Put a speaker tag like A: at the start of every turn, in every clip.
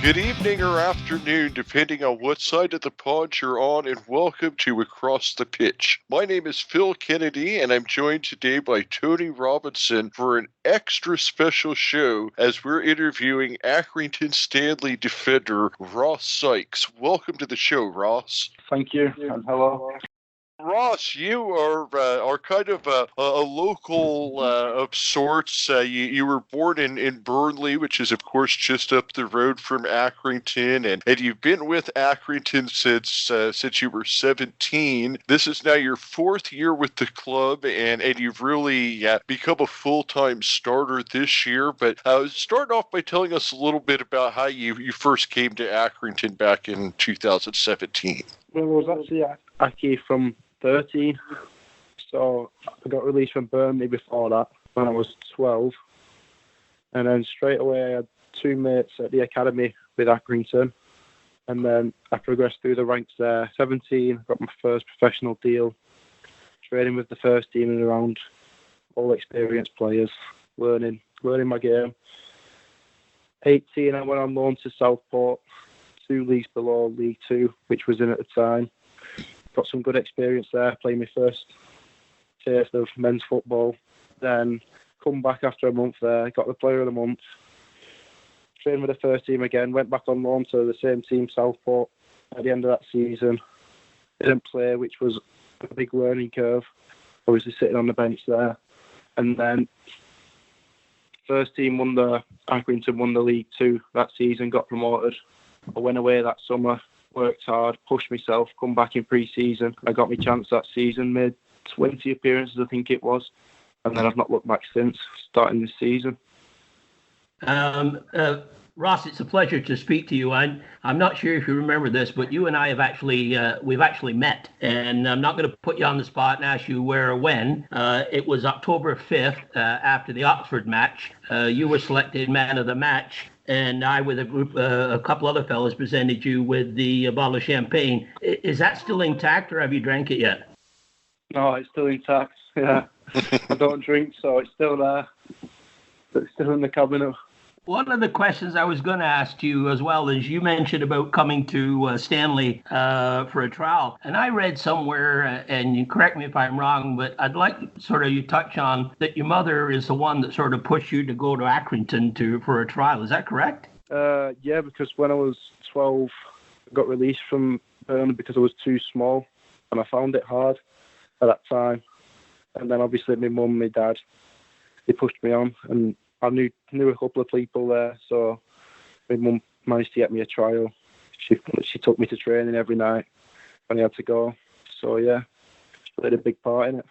A: Good evening or afternoon, depending on what side of the pond you're on, and welcome to Across the Pitch. My name is Phil Kennedy, and I'm joined today by Tony Robinson for an extra special show as we're interviewing Accrington Stanley defender Ross Sykes. Welcome to the show, Ross.
B: Thank you, and hello.
A: Ross, you are kind of a local of sorts. You were born in Burnley, which is, of course, just up the road from Accrington, and you've been with Accrington since you were 17. This is now your fourth year with the club, and you've really become a full-time starter this year. But start off by telling us a little bit about how you first came to Accrington back in 2017.
B: Well, I was actually at Accy from 13, so I got released from Burnley before that when I was 12, and then straight away I had two mates at the academy with Accrington, and then I progressed through the ranks there. 17, got my first professional deal, training with the first team and around all experienced players, learning my game. 18, I went on loan to Southport, 2 leagues below League 2, which was in at the time. Got some good experience there, playing my first taste of men's football. Then come back after a month there, got the player of the month. Trained with the first team again, went back on loan to the same team, Southport, at the end of that season. Didn't play, which was a big learning curve. Obviously sitting on the bench there. And then first team Accrington won the League 2 that season, got promoted. I went away that summer, worked hard, pushed myself, come back in pre-season. I got my chance that season, made 20 appearances, I think it was, and then I've not looked back since, starting this season.
C: Ross, it's a pleasure to speak to you. I'm not sure if you remember this, but you and I have we've actually met, and I'm not going to put you on the spot and ask you where or when. It was October 5th after the Oxford match. You were selected man of the match, and I, with a couple other fellows, presented you with the bottle of champagne. Is that still intact, or have you drank it yet?
B: No, it's still intact. Yeah, I don't drink, so it's still there. It's still in the cabinet.
C: One of the questions I was going to ask you as well is you mentioned about coming to Stanley for a trial. And I read somewhere, and you correct me if I'm wrong, but I'd like you touch on that your mother is the one that sort of pushed you to go to Accrington for a trial. Is that correct?
B: Yeah, because when I was 12, I got released from Burnley because I was too small, and I found it hard at that time. And then obviously my mum, my dad, they pushed me on, and I knew a couple of people there, so my mum managed to get me a trial. She took me to training every night when I had to go. So yeah, she played a big part in it.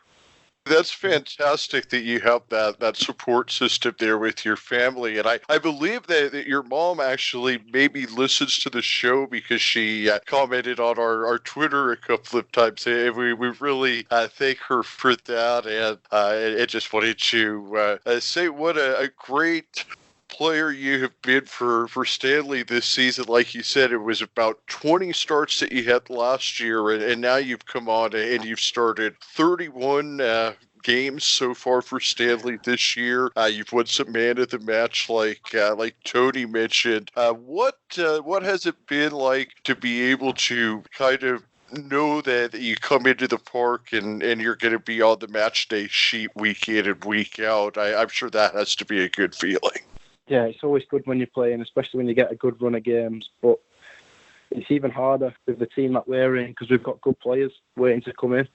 A: That's fantastic that you have that support system there with your family. And I believe that your mom actually maybe listens to the show because she commented on our Twitter a couple of times. And we really thank her for that. And I just wanted to say what a great player you have been for Stanley this season. Like you said, it was about 20 starts that you had last year, and now you've come on and you've started 31 games so far for Stanley this year. You've won some man of the match, like Tony mentioned. What has it been like to be able to kind of know that you come into the park and you're going to be on the match day sheet week in and week out? I'm sure that has to be a good feeling.
B: Yeah, it's always good when you're playing, especially when you get a good run of games. But it's even harder with the team that we're in because we've got good players waiting to come in.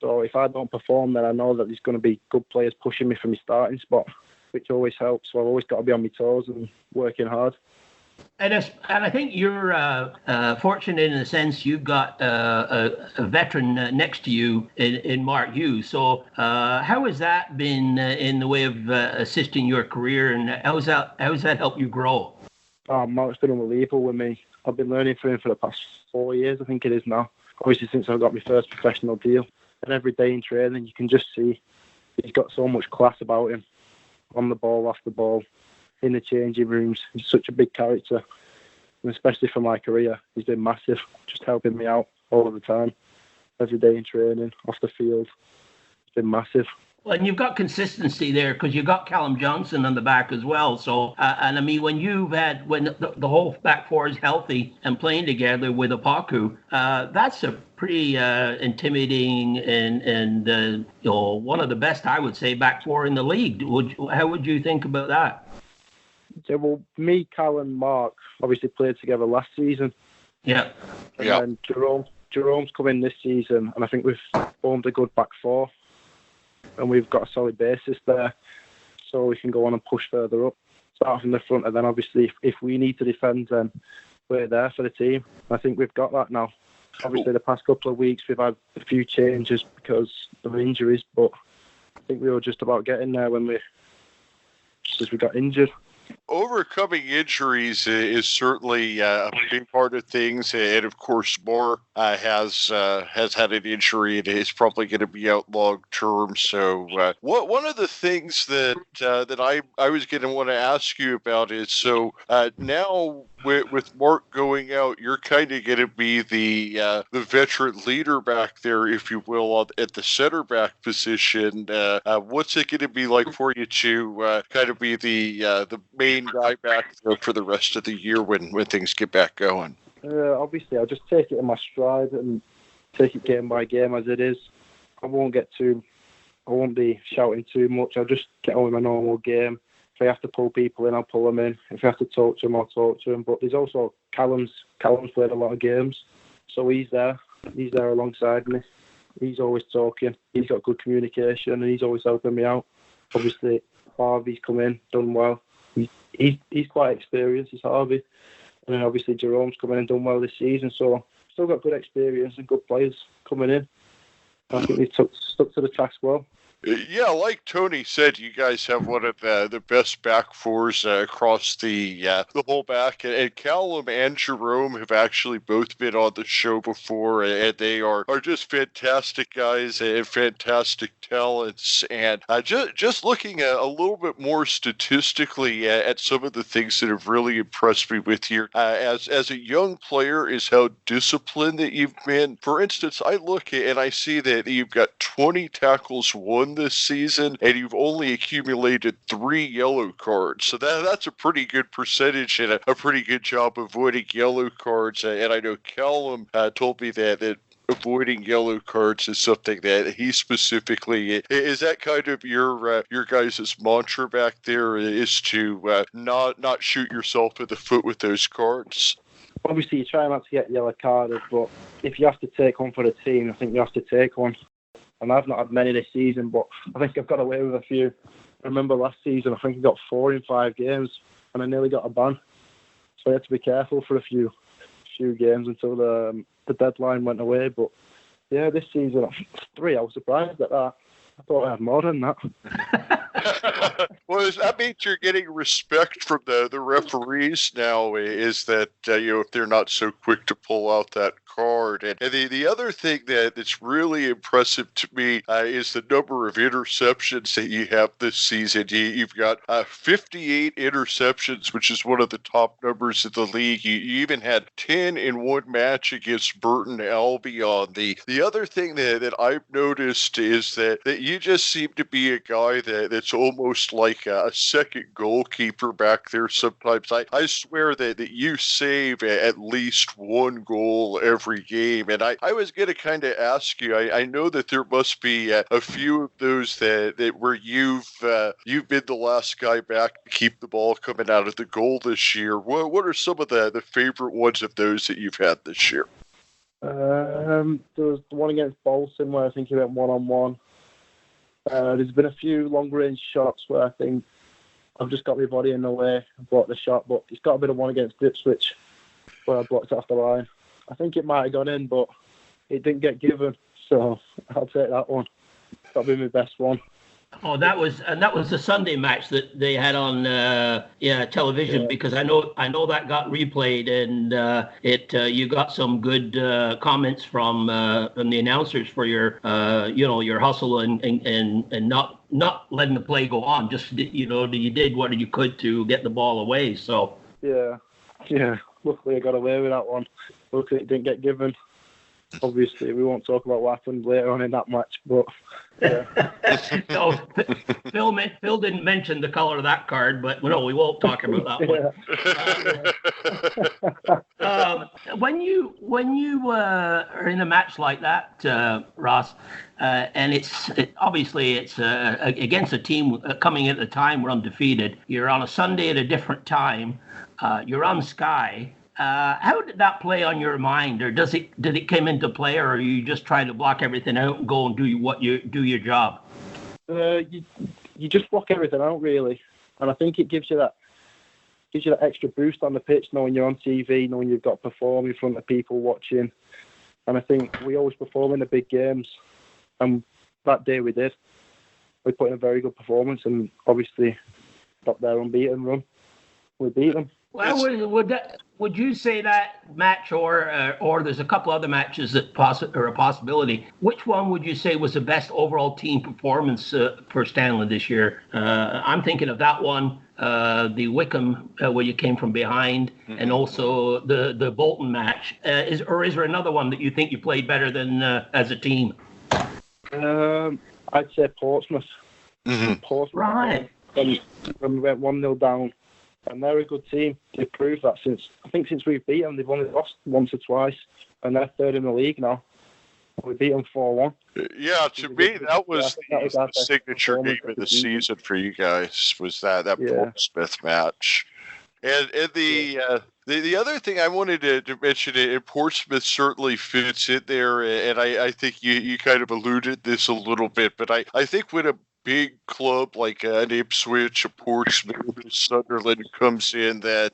B: So if I don't perform, then I know that there's going to be good players pushing me for my starting spot, which always helps. So I've always got to be on my toes and working hard.
C: And I think you're fortunate in the sense you've got a veteran next to you in Mark Hughes. So how has that been in the way of assisting your career, and how has that helped you grow?
B: Mark's been unbelievable with me. I've been learning from him for the past 4 years, I think it is now. Obviously since I got my first professional deal. And every day in training, you can just see he's got so much class about him. On the ball, off the ball, in the changing rooms. He's such a big character. And especially for my career, he's been massive, just helping me out all of the time. Every day in training, off the field. It's been massive.
C: Well, and you've got consistency there because you've got Callum Johnson on the back as well. So, and I mean, when the whole back four is healthy and playing together with Opaku, that's a pretty intimidating and one of the best, I would say, back four in the league. How would you think about that?
B: Yeah, well, me, Cal, and Mark obviously played together last season.
C: Yeah.
B: And then Jerome's come in this season, and I think we've formed a good back four. And we've got a solid basis there, so we can go on and push further up, start from the front, and then obviously if we need to defend, then we're there for the team. I think we've got that now. Obviously, the past couple of weeks we've had a few changes because of injuries, but I think we were just about getting there when we got injured.
A: Overcoming injuries is certainly a big part of things, and of course, Moore has had an injury and is probably going to be out long term. So, one of the things that I was going to want to ask you about is now with Mark going out, you're kind of going to be the veteran leader back there, if you will, at the center back position. What's it going to be like for you to kind of be the main guy back there for the rest of the year when things get back going?
B: Obviously, I'll just take it in my stride and take it game by game as it is. I won't be shouting too much. I'll just get on with my normal game. If I have to pull people in, I'll pull them in. If I have to talk to them, I'll talk to them. But there's also Callum's played a lot of games, so he's there. He's there alongside me. He's always talking. He's got good communication, and he's always helping me out. Obviously, Harvey's come in, done well. He's quite experienced, he's Harvey. And then obviously Jerome's come in and done well this season, so still got good experience and good players coming in. I think they stuck to the task well.
A: Yeah, like Tony said, you guys have one of the best back fours across the whole back. And Callum and Jerome have actually both been on the show before, and they are just fantastic guys and fantastic talents. And just looking a little bit more statistically at some of the things that have really impressed me with you as a young player is how disciplined that you've been. For instance, I look and I see that you've got 20 tackles won this season, and you've only accumulated 3 yellow cards. So that's a pretty good percentage and a pretty good job avoiding yellow cards. And I know Callum told me that avoiding yellow cards is something that he specifically is. That kind of your guys' mantra back there, is to not shoot yourself in the foot with those cards?
B: Obviously, you try not to get yellow carded, but if you have to take one for the team, I think you have to take one. And I've not had many this season, but I think I've got away with a few. I remember last season, I think I got 4 in 5 games, and I nearly got a ban. So I had to be careful for a few games until the deadline went away. But yeah, this season, 3, I was surprised at that. I thought I had more than that.
A: Well, that means you're getting respect from the referees now, is that, if they're not so quick to pull out that card. And the other thing that's really impressive to me is the number of interceptions that you have this season. You've got 58 interceptions, which is one of the top numbers in the league. You even had 10 in one match against Burton Albion. The other thing that I've noticed is that you just seem to be a guy that's almost like a second goalkeeper back there sometimes. I swear that you save at least 1 goal every game. And I was going to kind of ask you, I know that there must be a few of those that where you've been the last guy back to keep the ball coming out of the goal this year. What are some of the favorite ones of those that you've had this year?
B: There was the one against Bolton where I think he went 1-on-1. There's been a few long-range shots where I think I've just got my body in the way and blocked the shot, but it's got a bit of one against Ipswich where I blocked it off the line. I think it might have gone in, but it didn't get given, so I'll take that one. That'll be my best one.
C: Oh, that was the Sunday match that they had on television, because I know that got replayed, and you got some good comments from the announcers for your your hustle and not letting the play go on. Just you did what you could to get the ball away. So
B: yeah. Luckily I got away with that one. Luckily it didn't get given. Obviously, we won't talk about what happened later on in that match, but yeah.
C: No, Phil didn't mention the color of that card, but no, we won't talk about that one. When you are in a match like that, Ross, and it's against a team coming at the time we're undefeated. You're on a Sunday at a different time. You're on Sky. How did that play on your mind, or did it come into play, or are you just trying to block everything out and go and do your job?
B: You just block everything out, really, and I think it gives you that extra boost on the pitch, knowing you're on TV, knowing you've got to perform in front of people watching. And I think we always perform in the big games, and that day we did. We put in a very good performance, and obviously got their unbeaten run. We beat them.
C: Well, would you say that match, or there's a couple other matches that are a possibility? Which one would you say was the best overall team performance for Stanley this year? I'm thinking of that one, the Wickham where you came from behind, and also the Bolton match. Is there another one that you think you played better than as a team?
B: I'd say Portsmouth. Portsmouth.
C: Right.
B: When we went 1-0 down. And they're a good team. They've proved that since we've beat them, they've only lost once or twice, and they're third in the league now. We beat them 4-1.
A: Yeah, to me, that was the signature game of the season for you guys, was that Portsmouth match. And the other thing I wanted to mention, and Portsmouth certainly fits in there, and I think you kind of alluded this a little bit, but I think when a big club like an Ipswich, a Portsmouth, a Sunderland comes in, that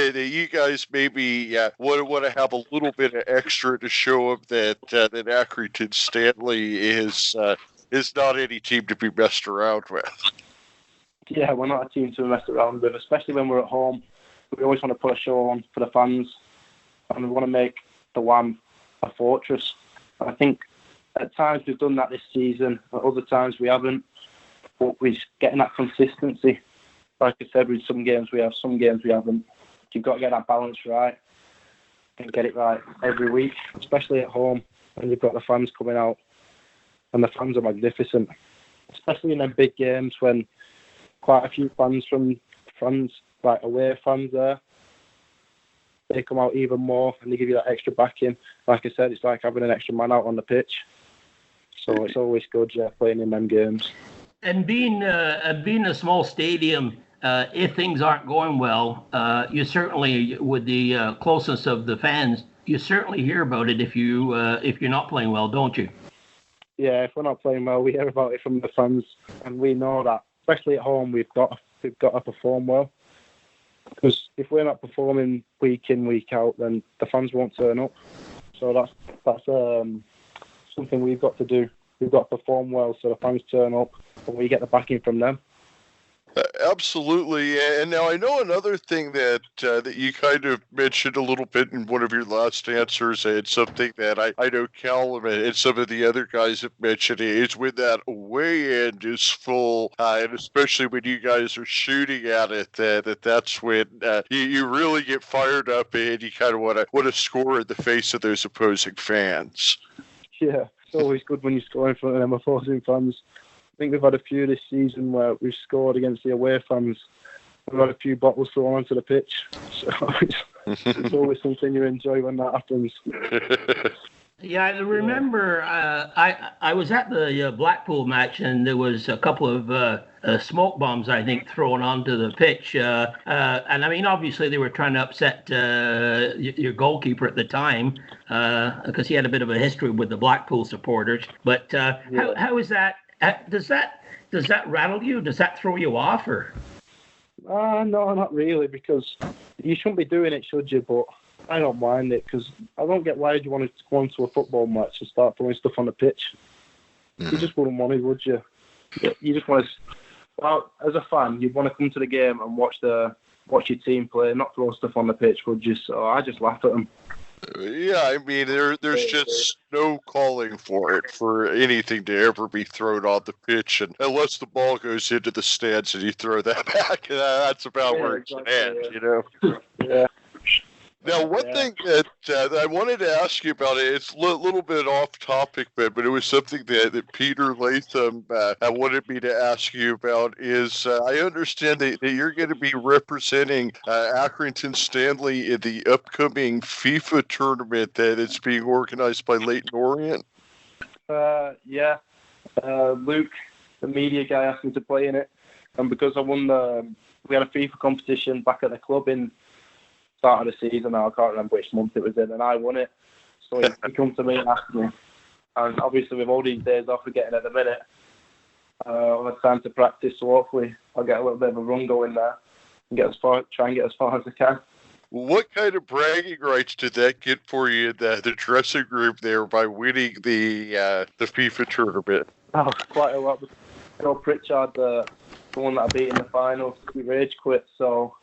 A: you guys maybe want to have a little bit of extra to show up that Accrington Stanley is not any team to be messed around with.
B: Yeah, we're not a team to be messed around with, especially when we're at home. We always want to put a show on for the fans, and we want to make the WAM a fortress. And I think at times we've done that this season, at other times we haven't. But we're getting that consistency. Like I said, with some games we have, some games we haven't. You've got to get that balance right and get it right every week, especially at home. And you've got the fans coming out, and the fans are magnificent, especially in them big games when quite a few fans from like away fans there. They come out even more, and they give you that extra backing. Like I said, it's like having an extra man out on the pitch. So it's always good, playing in them games.
C: And being a small stadium, if things aren't going well, you certainly, with the closeness of the fans, you certainly hear about it if you're not playing well, don't you?
B: Yeah, if we're not playing well, we hear about it from the fans, and we know that, especially at home, we've got to perform well. Because if we're not performing week in, week out, then the fans won't turn up. So that's something we've got to do. We've got to perform well so the fans turn up and we get the backing from them.
A: Absolutely. And now I know another thing that you kind of mentioned a little bit in one of your last answers, and something that I know Callum and some of the other guys have mentioned, is when that away end is full, and especially when you guys are shooting at it, that's when you really get fired up and you kind of want to score in the face of those opposing fans.
B: Yeah, it's always good when you score in front of them opposing fans. I think we've had a few this season where we've scored against the away fans. We've had a few bottles thrown onto the pitch. So it's always something you enjoy when that happens.
C: Yeah, I remember I was at the Blackpool match, and there was a couple of smoke bombs, I think, thrown onto the pitch. And I mean, obviously they were trying to upset your goalkeeper at the time, because he had a bit of a history with the Blackpool supporters. But how is that? Does that rattle you? Does that throw you off? Or?
B: No, not really, because you shouldn't be doing it, should you? But I don't mind it, because I don't get why you want to go into a football match and start throwing stuff on the pitch. You just wouldn't want it, would you? You just want to. Well, as a fan, you'd want to come to the game and watch your team play, not throw stuff on the pitch, would you? So I just laugh at them.
A: Yeah, I mean, there's just no calling for it, for anything to ever be thrown on the pitch, and unless the ball goes into the stands and you throw that back, that's about where it can end, you know?
B: Yeah.
A: Now, one thing that I wanted to ask you about, it's a little bit off topic, but it was something that Peter Latham wanted me to ask you about, is I understand that you're going to be representing Accrington Stanley in the upcoming FIFA tournament that is being organized by Leyton Orient.
B: Yeah. Luke, the media guy, asked me to play in it. And because I won we had a FIFA competition back at the club in start of the season. I can't remember which month it was in, and I won it. So he come to me and asked me. And obviously, with all these days off we're getting at the minute, I'll have time to practice. So hopefully, I'll get a little bit of a run going there and try and get as far as I can.
A: What kind of bragging rights did that get for you in the dressing room there by winning the FIFA tournament?
B: Oh, quite a lot. Pritchard, the one that I beat in the final, he rage quit, so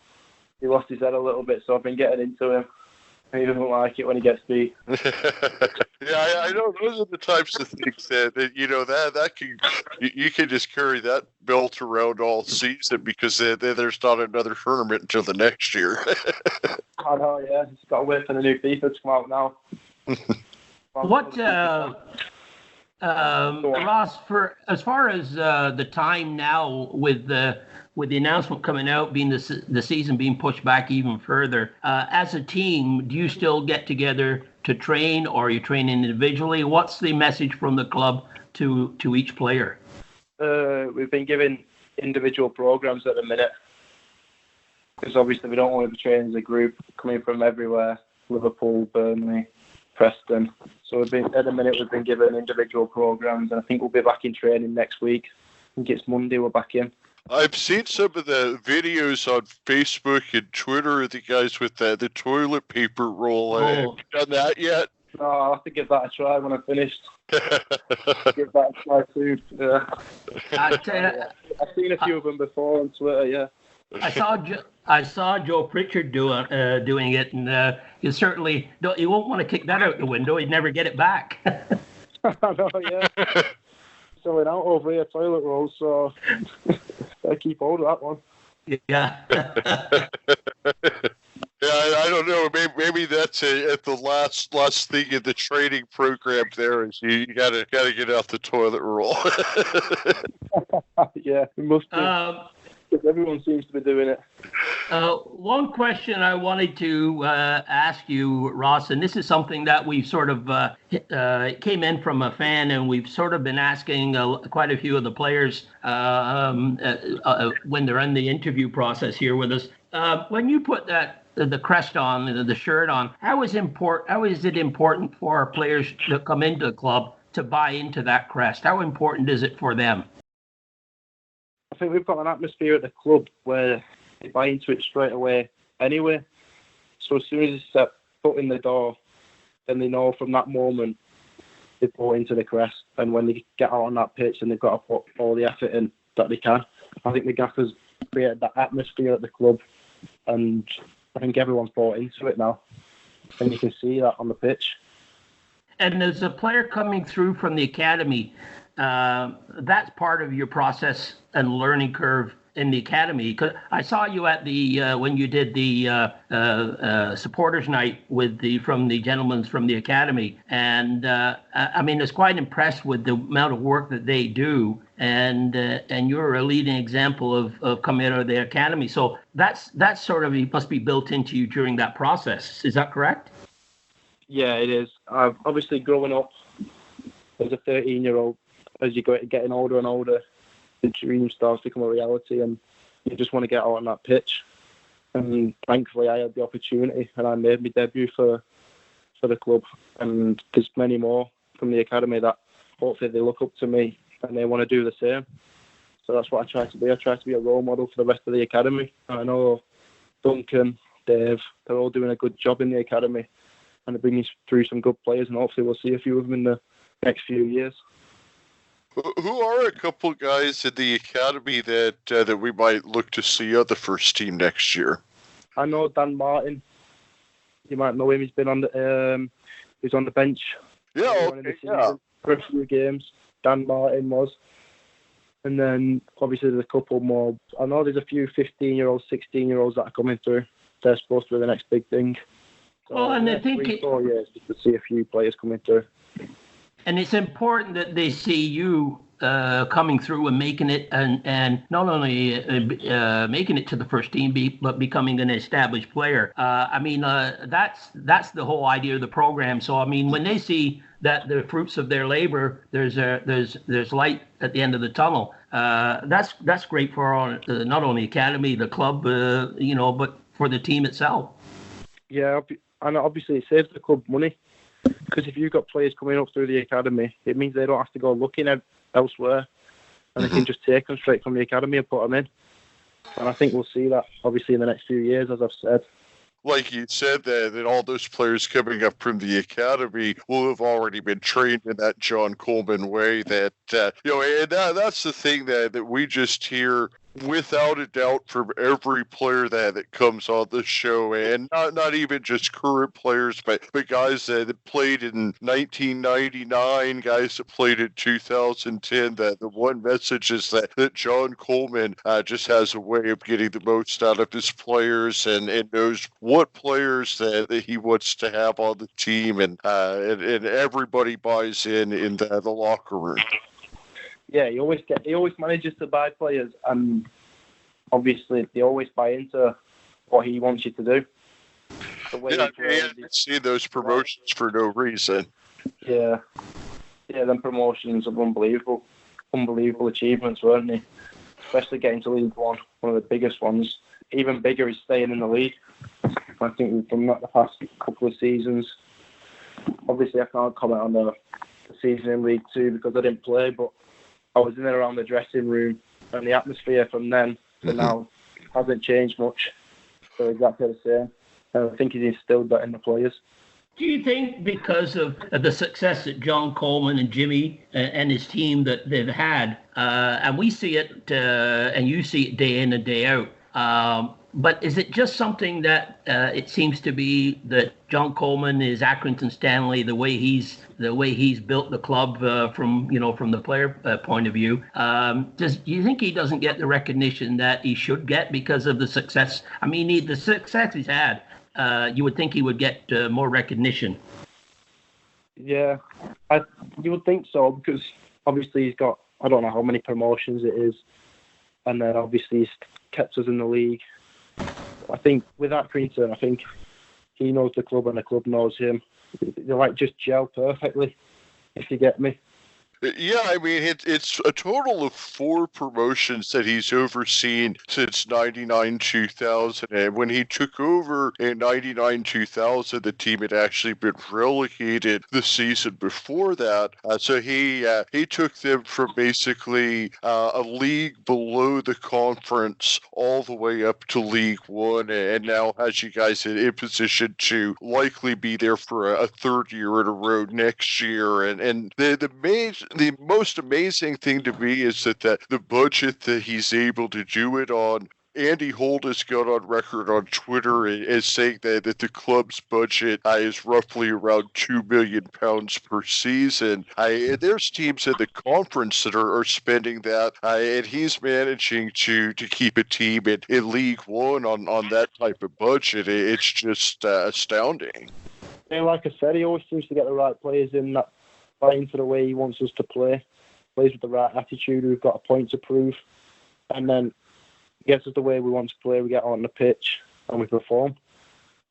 B: he lost his head a little bit, so I've been getting into him. He doesn't like it when he gets beat.
A: Yeah, I know those are the types of things that that can you can just carry that belt around all season because there's not another tournament until the next year.
B: I know, yeah. He's got to wait for the new FIFA to come out now.
C: What, Ross, for as far as the time now with the announcement coming out, being the season being pushed back even further, as a team, do you still get together to train, or are you training individually? What's the message from the club to each player?
B: We've been given individual programs at the minute, because obviously we don't want to be training as a group coming from everywhere, Liverpool, Burnley, Preston. So at the minute we've been given individual programs, and I think we'll be back in training next week. I think it's Monday we're back in.
A: I've seen some of the videos on Facebook and Twitter of the guys with the toilet paper roll. Have you done that yet?
B: No, I'll have to give that a try when I'm finished. Give that a try too. Yeah. I've seen a few of them before on Twitter, yeah.
C: I saw Joe Pritchard doing it, and you certainly you won't want to kick that out the window. He'd never get it back.
B: I know, yeah. Selling out over here, toilet rolls, so I keep hold of that one.
C: Yeah.
A: Yeah, I don't know. Maybe that's at the last thing in the training program. There is you gotta get out the toilet roll.
B: Yeah, it must be. Because everyone seems to be doing it.
C: One question I wanted to ask you, Ross, and this is something that we've sort of came in from a fan, and we've sort of been asking quite a few of the players when they're in the interview process here with us. When you put the crest on, the shirt on, how is it important for players that come into the club to buy into that crest? How important is it for them?
B: I think we've got an atmosphere at the club where they buy into it straight away anyway. So as soon as they step foot in the door, then they know from that moment they bought into the crest. And when they get out on that pitch, and they've got to put all the effort in that they can. I think the gaffers created that atmosphere at the club, and I think everyone's bought into it now. And you can see that on the pitch.
C: And as a player coming through from the academy, that's part of your process and learning curve in the academy. Because I saw you at the when you did the supporters night from the gentlemen from the academy, and I mean, I was quite impressed with the amount of work that they do, and you're a leading example of coming out of the academy. So that's sort of must be built into you during that process. Is that correct?
B: Yeah, it is. I've obviously growing up as a 13-year-old, as you're getting older and older, the dream starts to become a reality, and you just want to get out on that pitch. And thankfully, I had the opportunity, and I made my debut for the club. And there's many more from the academy that hopefully they look up to me and they want to do the same. So that's what I try to be. I try to be a role model for the rest of the academy. I know Duncan, Dave, they're all doing a good job in the academy, and they're bringing through some good players, and hopefully we'll see a few of them in the next few years.
A: Who are a couple guys in the academy that we might look to see on the first team next year?
B: I know Dan Martin. You might know him. He's been on he's on the bench.
A: Yeah, okay, yeah.
B: For a few games. Dan Martin was. And then obviously there's a couple more. I know there's a few 15-year-olds, 16-year-olds that are coming through. They're supposed to be the next big thing. So
C: Well, and
B: the
C: I
B: next
C: think
B: 3-4 years, we could see a few players coming through.
C: and it's important that they see you coming through and making it, and not only making it to the first team, but becoming an established player. That's the whole idea of the program. So I mean, when they see that the fruits of their labor, there's light at the end of the tunnel. That's great for not only academy, the club, but for the team itself.
B: Yeah, and obviously it saves the club money. Because if you've got players coming up through the academy, it means they don't have to go looking elsewhere, and they can just take them straight from the academy and put them in. And I think we'll see that, obviously, in the next few years, as I've said.
A: Like you said, that all those players coming up from the academy will have already been trained in that John Coleman way. And that's the thing that we just hear without a doubt from every player that comes on the show, and not even just current players, but guys that played in 1999, guys that played in 2010. The one message is that John Coleman just has a way of getting the most out of his players, and knows what players that he wants to have on the team, and everybody buys in the locker room.
B: Yeah, he always manages to buy players, and obviously they always buy into what he wants you to do.
A: I see those promotions for no reason.
B: Yeah, them promotions are unbelievable achievements, weren't they? Especially getting to League One, one of the biggest ones. Even bigger is staying in the league. I think we've done that the past couple of seasons. Obviously, I can't comment on the season in League Two because I didn't play, but I was in and around the dressing room, and the atmosphere from then to now hasn't changed much. So exactly the same. And I think he's instilled that in the players.
C: Do you think because of the success that John Coleman and Jimmy and his team that they've had, and we see it, and you see it day in and day out, but is it just something that it seems to be that John Coleman is Accrington Stanley, the way he's built the club from the player point of view? Do you think he doesn't get the recognition that he should get because of the success? I mean, the success he's had. You would think he would get more recognition.
B: Yeah, you would think so, because obviously he's got, I don't know how many promotions it is, and then obviously he's kept us in the league. I think with Accrington, I think he knows the club and the club knows him. They like just gel perfectly, if you get me.
A: Yeah, I mean, it's a total of 4 promotions that he's overseen since 99-2000. And when he took over in 99-2000, the team had actually been relegated the season before that. So he took them from basically a league below the conference all the way up to League One, and now has you guys in position to likely be there for a third year in a row next year. And the most amazing thing to me is that the budget that he's able to do it on. Andy Holt has got on record on Twitter as saying that the club's budget is roughly around £2 million per season. There's teams in the conference that are spending that, and he's managing to keep a team in League One on that type of budget. It's just astounding.
B: And like I said, he always seems to get the right players in that buy into the way he wants us to play, plays with the right attitude, we've got a point to prove, and then gets us the way we want to play, we get on the pitch and we perform.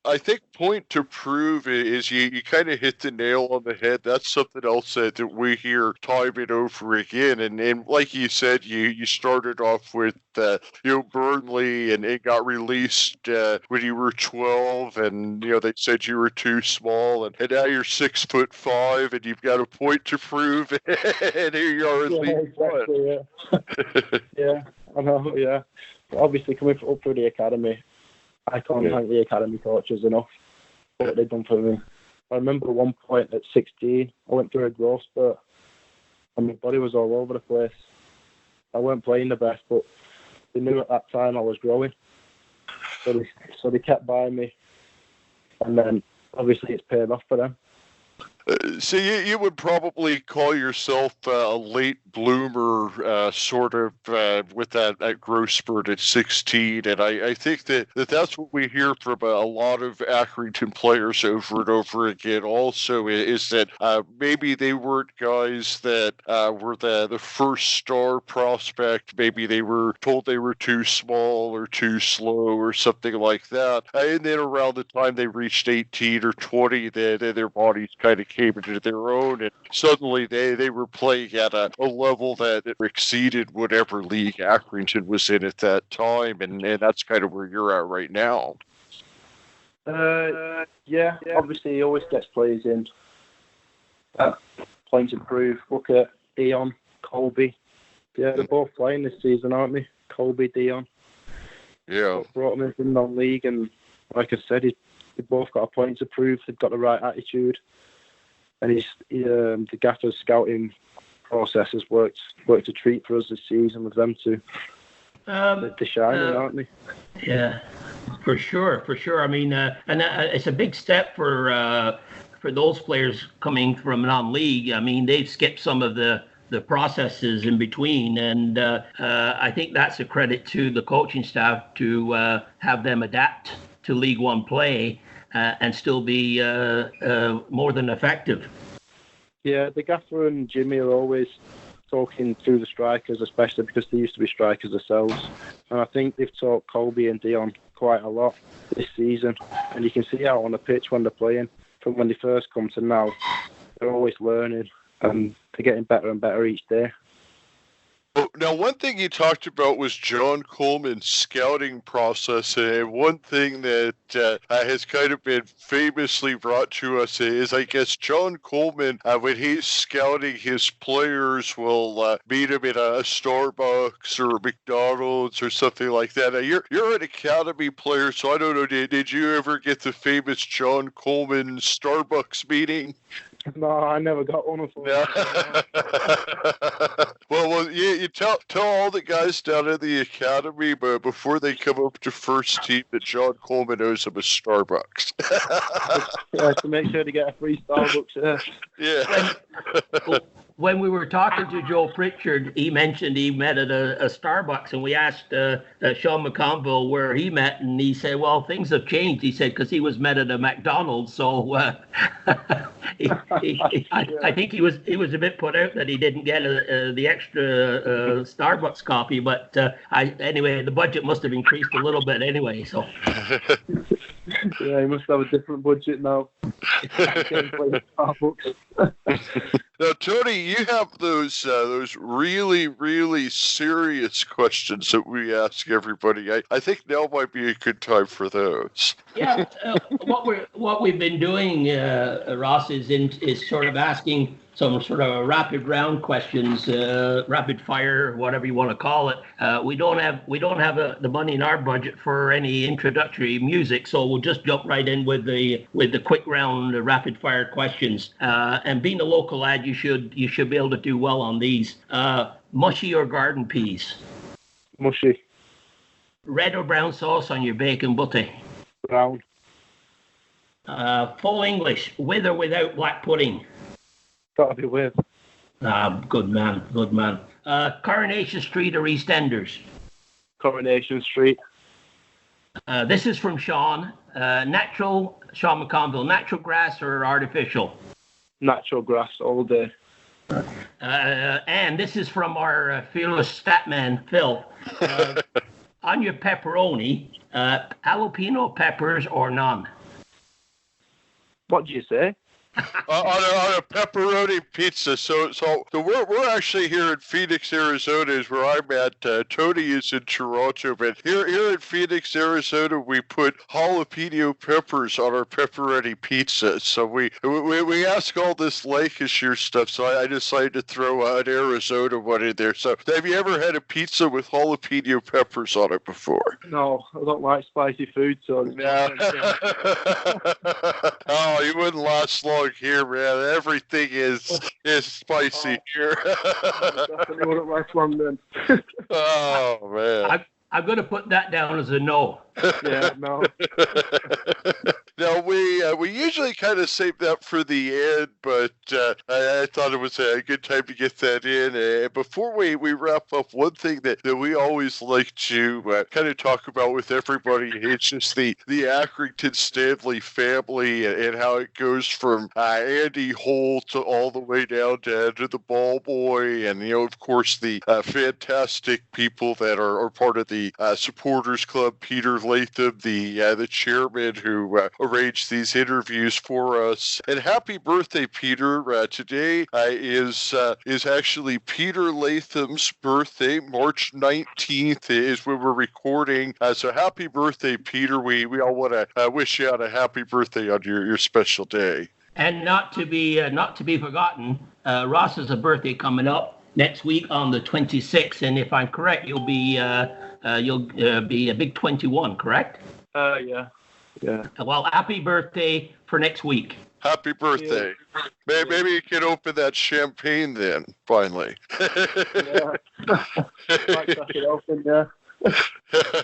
A: I think point to prove is you kind of hit the nail on the head. That's something else that we hear time and over again. And like you said, you started off with Burnley, and it got released when you were 12, and they said you were too small, and now you're 6'5", and you've got a point to prove. And here you are in League One.
B: Yeah. Yeah, I know. Yeah, obviously coming up through the academy, I can't thank the academy coaches enough for what they've done for me. I remember at one point at 16, I went through a growth spurt and my body was all over the place. I weren't playing the best, but they knew at that time I was growing. So they kept buying me. And then obviously it's paid off for them.
A: So you would probably call yourself a late bloomer, sort of, with that growth spurt at 16, and I think that's what we hear from a lot of Accrington players over and over again. Also, is that maybe they weren't guys that were the first star prospect. Maybe they were told they were too small or too slow or something like that, and then around the time they reached 18 or 20, their bodies kind of came into their own, and suddenly they were playing at a level that exceeded whatever league Accrington was in at that time, and that's kind of where you're at right now.
B: Yeah, obviously he always gets players in. Playing to improve. Look at Dion, Colby. Yeah, they're both playing this season, aren't they? Colby, Dion.
A: Yeah.
B: Brought them into the non-league, and like I said, they both got a point to prove. They've got the right attitude, and the gaffer's scouting process has worked a treat for us this season with them too. They're shining, aren't they?
C: Yeah, for sure. I mean, and it's a big step for those players coming from non-league. I mean, they've skipped some of the processes in between, and I think that's a credit to the coaching staff to have them adapt to League One play and still be more than effective.
B: Yeah, the gaffer and Jimmy are always talking through the strikers, especially because they used to be strikers themselves. And I think they've taught Colby and Dion quite a lot this season. And you can see out on the pitch when they're playing, from when they first come to now, they're always learning and they're getting better and better each day.
A: Now, one thing you talked about was John Coleman's scouting process, and one thing that has kind of been famously brought to us is, I guess, John Coleman, when he's scouting his players, will meet him in a Starbucks or a McDonald's or something like that. Now, you're an academy player, so I don't know, did you ever get the famous John Coleman Starbucks meeting?
B: No, I never got one of them.
A: Well, yeah, you tell all the guys down in the academy, but before they come up to first team, that John Coleman owes them a Starbucks.
B: Yeah, to make sure to get a free Starbucks.
A: Yeah.
C: When we were talking to Joe Pritchard, he mentioned he met at a Starbucks, and we asked Sean McConville where he met, and he said, well, things have changed. He said, because he was met at a McDonald's, so I think he was a bit put out that he didn't get the extra Starbucks coffee, but anyway, the budget must have increased a little bit anyway. So
B: yeah, he must have a different budget now. Starbucks.
A: Now, Tony, you have those really, really serious questions that we ask everybody. I think now might be a good time for those.
C: Yeah, what we've been doing, Ross, is sort of asking some sort of rapid round questions, rapid fire, whatever you want to call it. We don't have the money in our budget for any introductory music, so we'll just jump right in with the quick round rapid fire questions. And being a local lad, you should be able to do well on these. Mushy or garden peas?
B: Mushy.
C: Red or brown sauce on your bacon butty?
B: Brown.
C: Full English, with or without black pudding?
B: Gotta be with.
C: Good man. Coronation Street or EastEnders?
B: Coronation Street.
C: This is from Sean. Sean McConville, natural grass or artificial?
B: Natural grass all day.
C: And this is from our fearless statman, Phil. On your pepperoni, jalapeno peppers or none?
B: What do you say?
A: on a pepperoni pizza. So we're actually here in Phoenix, Arizona, is where I'm at. Tony is in Toronto, but here in Phoenix, Arizona, we put jalapeno peppers on our pepperoni pizza. So we ask all this Lancashire stuff. So I decided to throw an Arizona one in there. So have you ever had a pizza with jalapeno peppers on it before?
B: No, I don't like spicy food. So
A: no. Oh, you wouldn't last long here, man. Everything is spicy here.
B: Definitely wouldn't last long then.
A: Oh man.
C: I'm going to put that down as a no.
B: Yeah, no.
A: Now, we usually kind of save that for the end, but I thought it was a good time to get that in. Before we wrap up, one thing that we always like to kind of talk about with everybody, it's just the Accrington Stanley family and how it goes from Andy Holt all the way down to the ball boy, and, of course, the fantastic people that are part of the supporters club, Peter Latham, the chairman who arranged these interviews for us. And happy birthday, Peter. Today is actually Peter Latham's birthday. March 19th is when we're recording. So happy birthday, Peter. We all want to wish you out a happy birthday on your special day.
C: And not to be forgotten, Ross has a birthday coming up next week on the 26th, and if I'm correct, you'll be a big 21, correct?
B: Yeah.
C: Well, happy birthday for next week.
A: Happy birthday. Yeah. Maybe you can open that champagne then, finally.
B: Yeah. Might crack it open, yeah.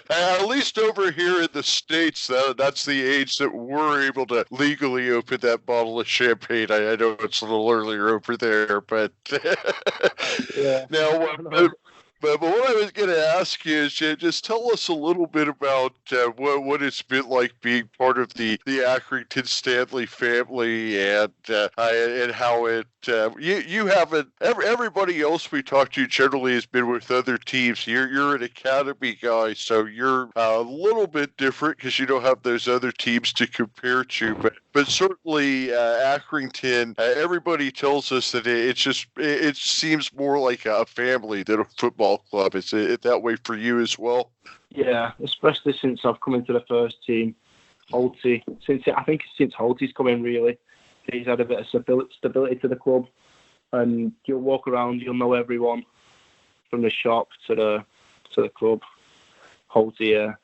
A: At least over here in the States, that's the age that we're able to legally open that bottle of champagne. I know it's a little earlier over there, but
B: yeah.
A: Now, but what I was going to ask you is just tell us a little bit about what it's been like being part of the Accrington Stanley family, and how it you haven't everybody else we talk to generally has been with other teams. You're an academy guy, so you're a little bit different because you don't have those other teams to compare to. But certainly Accrington, everybody tells us that it seems more like a family than a football club. Is it that way for you as well?
B: Yeah, especially since I've come into the first team. Holty, since Holty's come in, really, he's had a bit of stability to the club, and you'll walk around, you'll know everyone from the shop to the club. Holty,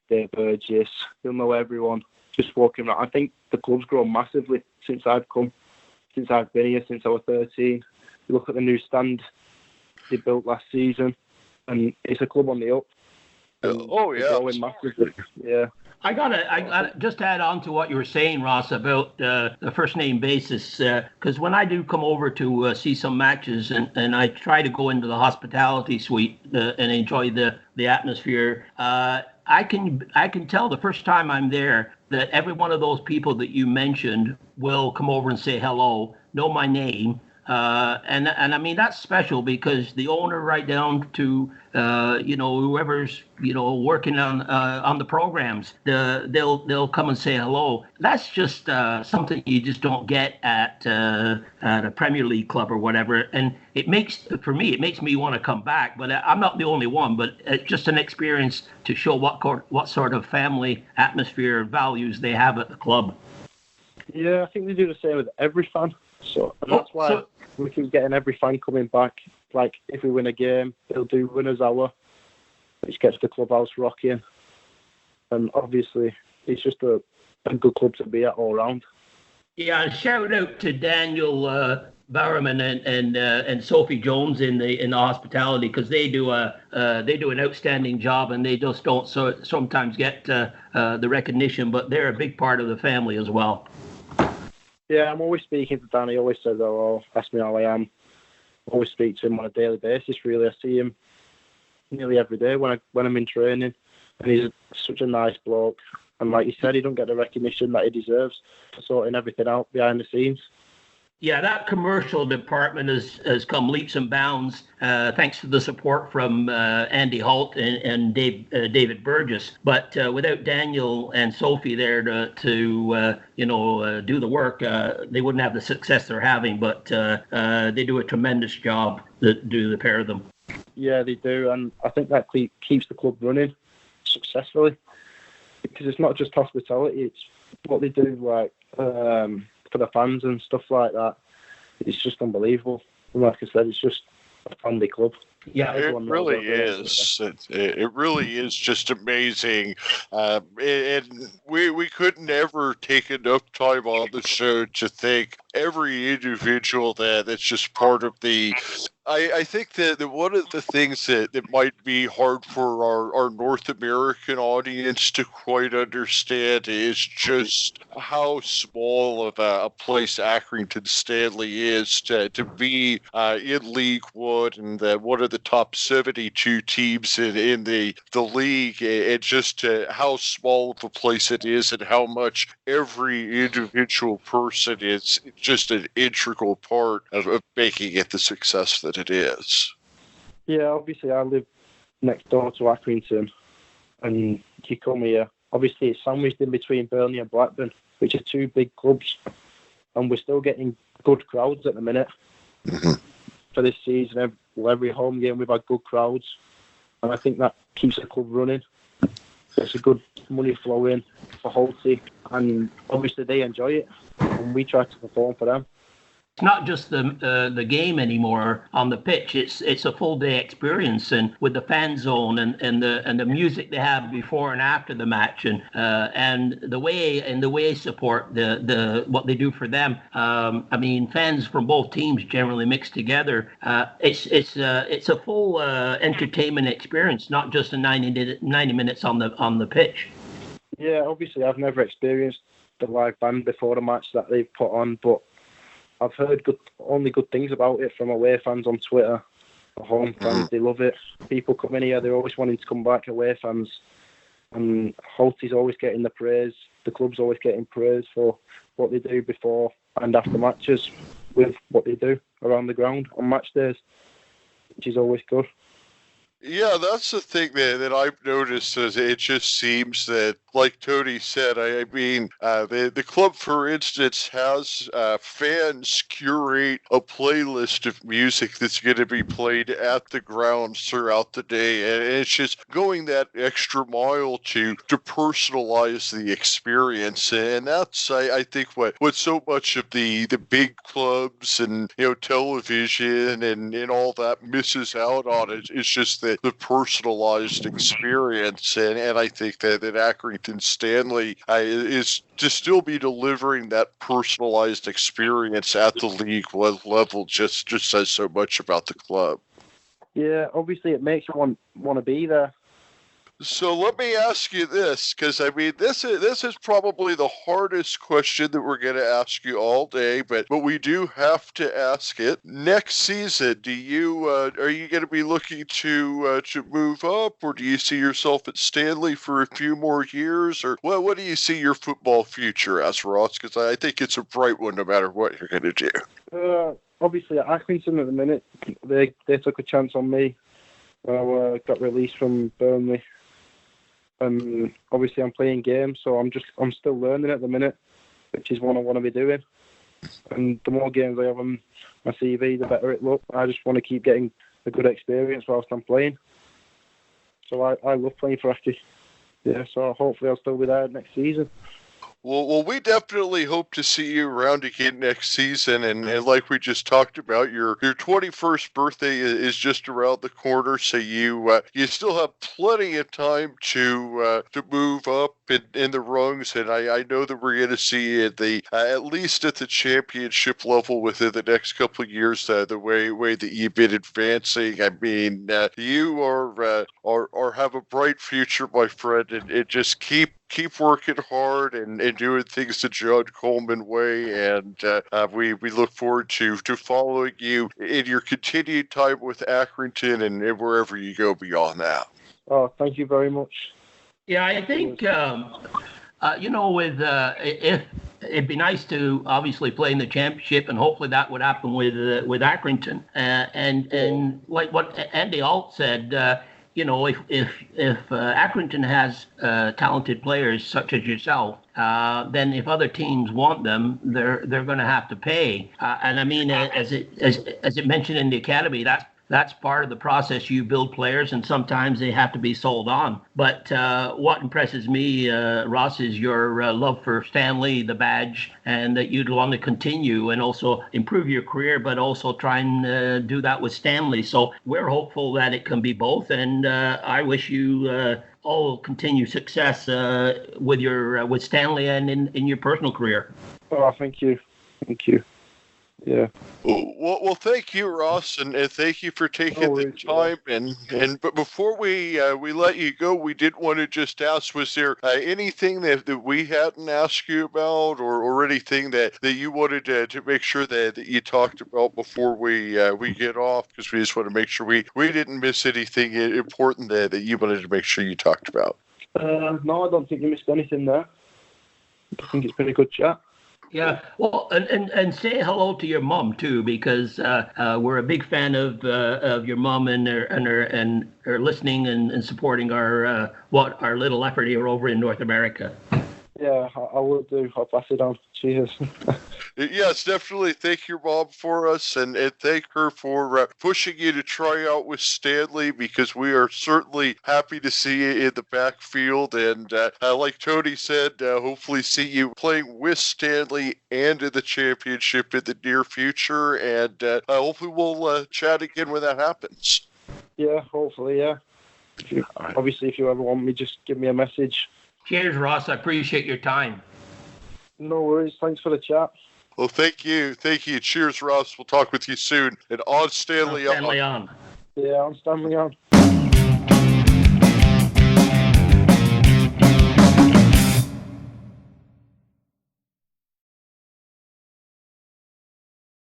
B: Dave Burgess, you'll know everyone just walking around. I think the club's grown massively since I've been here since I was 13. You look at the new stand they built last season, and it's a club on the up.
A: Oh yeah,
B: growing massively. Yeah.
C: I gotta just add on to what you were saying, Ross, about the first name basis, because when I do come over to see some matches, and I try to go into the hospitality suite and enjoy the atmosphere, I can tell the first time I'm there that every one of those people that you mentioned will come over and say hello, know my name. And I mean, that's special because the owner right down to, whoever's, working on the programs, they'll come and say hello. That's just something you just don't get at a Premier League club or whatever. And it makes me want to come back. But I'm not the only one, but it's just an experience to show what sort of family atmosphere values they have at the club.
B: Yeah, I think they do the same with every fan. So that's why we keep getting every fan coming back. Like, if we win a game, they'll do winners hour, which gets the clubhouse rocking. And obviously, it's just a good club to be at all round.
C: Yeah, and shout out to Daniel Bowerman and Sophie Jones in the hospitality, because they do an outstanding job, and they just don't sometimes get the recognition, but they're a big part of the family as well.
B: Yeah, I'm always speaking to Dan. He always says, ask me how I am. I always speak to him on a daily basis, really. I see him nearly every day when I'm in training, and he's such a nice bloke. And like you said, he don't get the recognition that he deserves for sorting everything out behind the scenes.
C: Yeah, that commercial department has come leaps and bounds thanks to the support from Andy Holt and David Burgess. But without Daniel and Sophie there to do the work, they wouldn't have the success they're having. But they do a tremendous job, the pair of them.
B: Yeah, they do, and I think that keeps the club running successfully, because it's not just hospitality; it's what they do, like. For the fans and stuff like that. It's just unbelievable. And like I said, it's just a family club.
C: Yeah,
A: it really is. It really is just amazing. And we could never take enough time on the show to thank every individual that's just part of the I think that one of the things that might be hard for our North American audience to quite understand is just how small of a place Accrington Stanley is to be in League One and one of the top 72 teams in the league, and just how small of a place it is and how much every individual person is just an integral part of making it the success that it is.
B: Yeah, obviously I live next door to Accrington, and you come here. Obviously it's sandwiched in between Burnley and Blackburn, which are two big clubs, and we're still getting good crowds at the minute. For this season. Every home game we've had good crowds, and I think that keeps the club running. There's a good money flowing for Holty, and obviously they enjoy it, and we try to perform for them.
C: It's not just the game anymore on the pitch. It's a full day experience, and with the fan zone and the music they have before and after the match, and the way support the what they do for them. I mean, fans from both teams generally mixed together. It's a full entertainment experience, not just a 90 minutes on the pitch.
B: Yeah, obviously I've never experienced the live band before the match that they've put on, but I've heard only good things about it from away fans on Twitter. The home fans, they love it. People come in here, they're always wanting to come back, away fans. And Holty's always getting the praise. The club's always getting praise for what they do before and after matches with what they do around the ground on match days, which is always good.
A: Yeah, that's the thing that I've noticed. Is it just seems that, like Tony said, I mean, the club, for instance, has fans curate a playlist of music that's going to be played at the grounds throughout the day, and it's just going that extra mile to personalize the experience, and that's I think what so much of the big clubs and television and all that misses out on it. It's just the personalized experience, and I think that Accrington Stanley is to still be delivering that personalized experience at the League One level just says so much about the club.
B: Yeah, obviously it makes you want to be there.
A: So let me ask you this, because I mean this is probably the hardest question that we're going to ask you all day, but we do have to ask it. Next season, are you going to be looking to move up, or do you see yourself at Stanley for a few more years, or what do you see your football future as, Ross? Because I think it's a bright one, no matter what you're going to do.
B: Obviously at Accrington at the minute, they took a chance on me. I got released from Burnley. And obviously I'm playing games, so I'm still learning at the minute, which is what I want to be doing. And the more games I have on my CV, the better it looks. I just want to keep getting a good experience whilst I'm playing. So I love playing for Accy. Yeah, so hopefully I'll still be there next season.
A: Well, we definitely hope to see you around again next season, and like we just talked about, your 21st birthday is just around the corner, so you still have plenty of time to move up in the rungs, and I know that we're going to see at least at the championship level within the next couple of years the way that you've been advancing. I mean, you are have a bright future, my friend, and just keep working hard and doing things the John Coleman way, and we look forward to following you in your continued time with Accrington and wherever you go beyond that.
B: Oh, thank you very much.
C: Yeah, I think if it'd be nice to obviously play in the championship, and hopefully that would happen with Accrington, and like what Andy Alt said. If Accrington has talented players such as yourself, then if other teams want them, they're going to have to pay. And I mean, as it mentioned in the academy, that's part of the process. You build players, and sometimes they have to be sold on. But what impresses me, Ross, is your love for Stanley, the badge, and that you'd want to continue and also improve your career, but also try and do that with Stanley. So we're hopeful that it can be both, and I wish you all continued success with Stanley and in your personal career.
B: Oh, thank you. Yeah.
A: Well, thank you, Ross, and thank you for taking the time. But before we let you go, we did want to just ask: was there anything that we hadn't asked you about, or anything that you wanted to make sure that you talked about before we get off? Because we just want to make sure we didn't miss anything important that you wanted to make sure you talked about.
B: No, I don't think you missed anything there. I think it's been a good chat.
C: Yeah, well, and say hello to your mom too, because we're a big fan of your mom and her listening and supporting our little effort here over in North America.
B: Yeah, I will do. I'll pass it on. Cheers.
A: Yes, definitely thank your mom for us, and thank her for pushing you to try out with Stanley, because we are certainly happy to see you in the backfield. And like Tony said, hopefully see you playing with Stanley and in the championship in the near future. And hopefully we'll chat again when that happens.
B: Yeah, hopefully, yeah. Obviously, if you ever want me, just give me a message.
C: Cheers, Ross. I appreciate your time.
B: No worries. Thanks for the chat.
A: Well, thank you. Cheers, Ross. We'll talk with you soon. And on Stanley
C: Stanley on.
B: Yeah, on Stanley on.